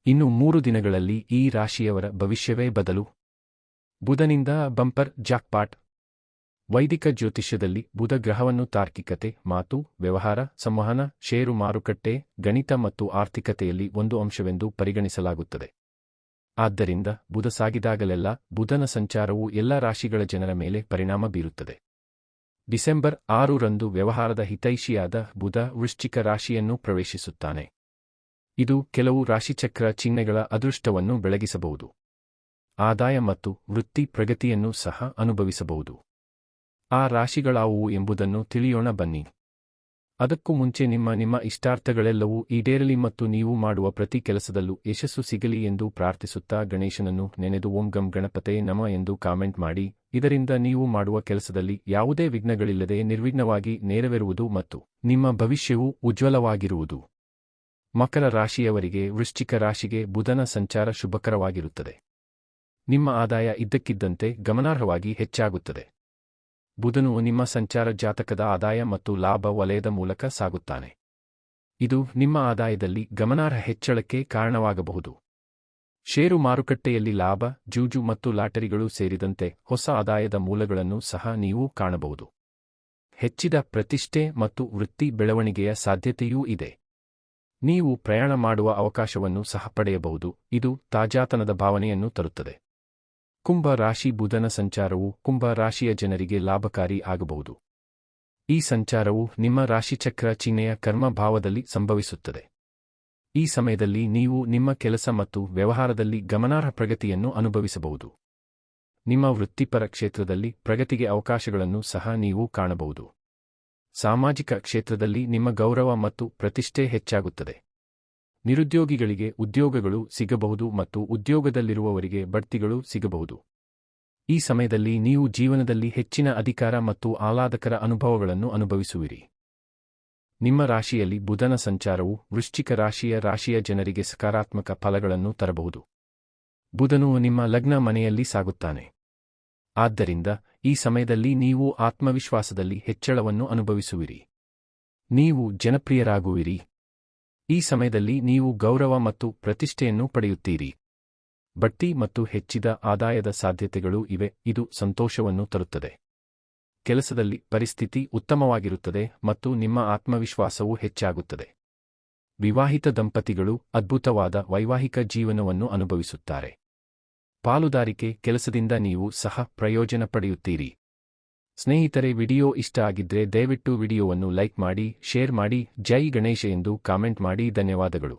ಇನ್ನು 3 ದಿನಗಳಲ್ಲಿ ಈ ರಾಶಿಯವರ ಭವಿಷ್ಯವೇ ಬದಲು. ಬುಧನಿಂದ ಬಂಪರ್ ಜಾಕ್ಪಾಟ್. ವೈದಿಕ ಜ್ಯೋತಿಷ್ಯದಲ್ಲಿ ಬುಧ ಗ್ರಹವನ್ನು ತಾರ್ಕಿಕತೆ, ಮಾತು, ವ್ಯವಹಾರ, ಸಂವಹನ, ಷೇರು ಮಾರುಕಟ್ಟೆ, ಗಣಿತ ಮತ್ತು ಆರ್ಥಿಕತೆಯಲ್ಲಿ ಒಂದು ಅಂಶವೆಂದು ಪರಿಗಣಿಸಲಾಗುತ್ತದೆ. ಆದ್ದರಿಂದ ಬುಧ ಸಾಗಿದಾಗಲೆಲ್ಲ ಬುಧನ ಸಂಚಾರವು ಎಲ್ಲ ರಾಶಿಗಳ ಜನರ ಮೇಲೆ ಪರಿಣಾಮ ಬೀರುತ್ತದೆ. ಡಿಸೆಂಬರ್ 6 ರಂದು ವ್ಯವಹಾರದ ಹಿತೈಷಿಯಾದ ಬುಧ ವೃಶ್ಚಿಕ ರಾಶಿಯನ್ನು ಪ್ರವೇಶಿಸುತ್ತಾನೆ. ಇದು ಕೆಲವು ರಾಶಿಚಕ್ರ ಚಿಹ್ನೆಗಳ ಅದೃಷ್ಟವನ್ನು ಬೆಳಗಿಸಬಹುದು. ಆದಾಯ ಮತ್ತು ವೃತ್ತಿ ಪ್ರಗತಿಯನ್ನು ಸಹ ಅನುಭವಿಸಬಹುದು. ಆ ರಾಶಿಗಳಾವುವು ಎಂಬುದನ್ನು ತಿಳಿಯೋಣ ಬನ್ನಿ. ಅದಕ್ಕೂ ಮುಂಚೆ ನಿಮ್ಮ ಇಷ್ಟಾರ್ಥಗಳೆಲ್ಲವೂ ಈಡೇರಲಿ ಮತ್ತು ನೀವು ಮಾಡುವ ಪ್ರತಿ ಕೆಲಸದಲ್ಲೂ ಯಶಸ್ಸು ಸಿಗಲಿ ಎಂದು ಪ್ರಾರ್ಥಿಸುತ್ತಾ ಗಣೇಶನನ್ನು ನೆನೆದು ಓಂ ಗಂ ಗಣಪತೇ ನಮಃ ಎಂದು ಕಾಮೆಂಟ್ ಮಾಡಿ. ಇದರಿಂದ ನೀವು ಮಾಡುವ ಕೆಲಸದಲ್ಲಿ ಯಾವುದೇ ವಿಘ್ನಗಳಿಲ್ಲದೆ ನಿರ್ವಿಘ್ನವಾಗಿ ನೆರವೇರುವುದು ಮತ್ತು ನಿಮ್ಮ ಭವಿಷ್ಯವು ಉಜ್ವಲವಾಗಿರುವುದು. ಮಕರ ರಾಶಿಯವರಿಗೆ ವೃಶ್ಚಿಕ ರಾಶಿಗೆ ಬುಧನ ಸಂಚಾರ ಶುಭಕರವಾಗಿರುತ್ತದೆ. ನಿಮ್ಮ ಆದಾಯ ಇದ್ದಕ್ಕಿದ್ದಂತೆ ಗಮನಾರ್ಹವಾಗಿ ಹೆಚ್ಚಾಗುತ್ತದೆ. ಬುಧನು ನಿಮ್ಮ ಸಂಚಾರ ಜಾತಕದ ಆದಾಯ ಮತ್ತು ಲಾಭ ವಲಯದ ಮೂಲಕ ಸಾಗುತ್ತಾನೆ. ಇದು ನಿಮ್ಮ ಆದಾಯದಲ್ಲಿ ಗಮನಾರ್ಹ ಹೆಚ್ಚಳಕ್ಕೆ ಕಾರಣವಾಗಬಹುದು. ಷೇರು ಮಾರುಕಟ್ಟೆಯಲ್ಲಿ ಲಾಭ, ಜೂಜು ಮತ್ತು ಲಾಟರಿಗಳು ಸೇರಿದಂತೆ ಹೊಸ ಆದಾಯದ ಮೂಲಗಳನ್ನು ಸಹ ನೀವು ಕಾಣಬಹುದು. ಹೆಚ್ಚಿದ ಪ್ರತಿಷ್ಠೆ ಮತ್ತು ವೃತ್ತಿ ಬೆಳವಣಿಗೆಯ ಸಾಧ್ಯತೆಯೂ ಇದೆ. ನೀವು ಪ್ರಯಾಣ ಮಾಡುವ ಅವಕಾಶವನ್ನು ಸಹ ಪಡೆಯಬಹುದು. ಇದು ತಾಜಾತನದ ಭಾವನೆಯನ್ನು ತರುತ್ತದೆ. ಕುಂಭ ರಾಶಿ ಬುಧನ ಸಂಚಾರವು ಕುಂಭ ರಾಶಿಯ ಜನರಿಗೆ ಲಾಭಕಾರಿ ಆಗಬಹುದು. ಈ ಸಂಚಾರವು ನಿಮ್ಮ ರಾಶಿಚಕ್ರ ಚಿಹ್ನೆಯ ಕರ್ಮ ಭಾವದಲ್ಲಿ ಸಂಭವಿಸುತ್ತದೆ. ಈ ಸಮಯದಲ್ಲಿ ನೀವು ನಿಮ್ಮ ಕೆಲಸ ಮತ್ತು ವ್ಯವಹಾರದಲ್ಲಿ ಗಮನಾರ್ಹ ಪ್ರಗತಿಯನ್ನು ಅನುಭವಿಸಬಹುದು. ನಿಮ್ಮ ವೃತ್ತಿಪರ ಕ್ಷೇತ್ರದಲ್ಲಿ ಪ್ರಗತಿಗೆ ಅವಕಾಶಗಳನ್ನು ಸಹ ನೀವು ಕಾಣಬಹುದು. ಸಾಮಾಜಿಕ ಕ್ಷೇತ್ರದಲ್ಲಿ ನಿಮ್ಮ ಗೌರವ ಮತ್ತು ಪ್ರತಿಷ್ಠೆ ಹೆಚ್ಚಾಗುತ್ತದೆ. ನಿರುದ್ಯೋಗಿಗಳಿಗೆ ಉದ್ಯೋಗಗಳು ಸಿಗಬಹುದು ಮತ್ತು ಉದ್ಯೋಗದಲ್ಲಿರುವವರಿಗೆ ಬಡ್ತಿಗಳು ಸಿಗಬಹುದು. ಈ ಸಮಯದಲ್ಲಿ ನೀವು ಜೀವನದಲ್ಲಿ ಹೆಚ್ಚಿನ ಅಧಿಕಾರ ಮತ್ತು ಆಹ್ಲಾದಕರ ಅನುಭವಗಳನ್ನು ಅನುಭವಿಸುವಿರಿ. ನಿಮ್ಮ ರಾಶಿಯಲ್ಲಿ ಬುಧನ ಸಂಚಾರವು ವೃಶ್ಚಿಕ ರಾಶಿಯ ಜನರಿಗೆ ಸಕಾರಾತ್ಮಕ ಫಲಗಳನ್ನು ತರಬಹುದು. ಬುಧನು ನಿಮ್ಮ ಲಗ್ನ ಮನೆಯಲ್ಲಿ ಸಾಗುತ್ತಾನೆ. ಆದ್ದರಿಂದ ಈ ಸಮಯದಲ್ಲಿ ನೀವು ಆತ್ಮವಿಶ್ವಾಸದಲ್ಲಿ ಹೆಚ್ಚಳವನ್ನು ಅನುಭವಿಸುವಿರಿ. ನೀವು ಜನಪ್ರಿಯರಾಗುವಿರಿ. ಈ ಸಮಯದಲ್ಲಿ ನೀವು ಗೌರವ ಮತ್ತು ಪ್ರತಿಷ್ಠೆಯನ್ನು ಪಡೆಯುತ್ತೀರಿ. ಬಡ್ತಿ ಮತ್ತು ಹೆಚ್ಚಿದ ಆದಾಯದ ಸಾಧ್ಯತೆಗಳು ಇವೆ. ಇದು ಸಂತೋಷವನ್ನು ತರುತ್ತದೆ. ಕೆಲಸದಲ್ಲಿ ಪರಿಸ್ಥಿತಿ ಉತ್ತಮವಾಗಿರುತ್ತದೆ ಮತ್ತು ನಿಮ್ಮ ಆತ್ಮವಿಶ್ವಾಸವೂ ಹೆಚ್ಚಾಗುತ್ತದೆ. ವಿವಾಹಿತ ದಂಪತಿಗಳು ಅದ್ಭುತವಾದ ವೈವಾಹಿಕ ಜೀವನವನ್ನು ಅನುಭವಿಸುತ್ತಾರೆ. ಪಾಲುದಾರಿಕೆ ಕೆಲಸದಿಂದ ನೀವು ಸಹ ಪ್ರಯೋಜನ ಪಡೆಯುತ್ತೀರಿ. ಸ್ನೇಹಿತರೆ, ವಿಡಿಯೋ ಇಷ್ಟ ಆಗಿದ್ರೆ ದಯವಿಟ್ಟು ವಿಡಿಯೋವನ್ನು ಲೈಕ್ ಮಾಡಿ, ಶೇರ್ ಮಾಡಿ, ಜೈ ಗಣೇಶ ಎಂದು ಕಾಮೆಂಟ್ ಮಾಡಿ. ಧನ್ಯವಾದಗಳು.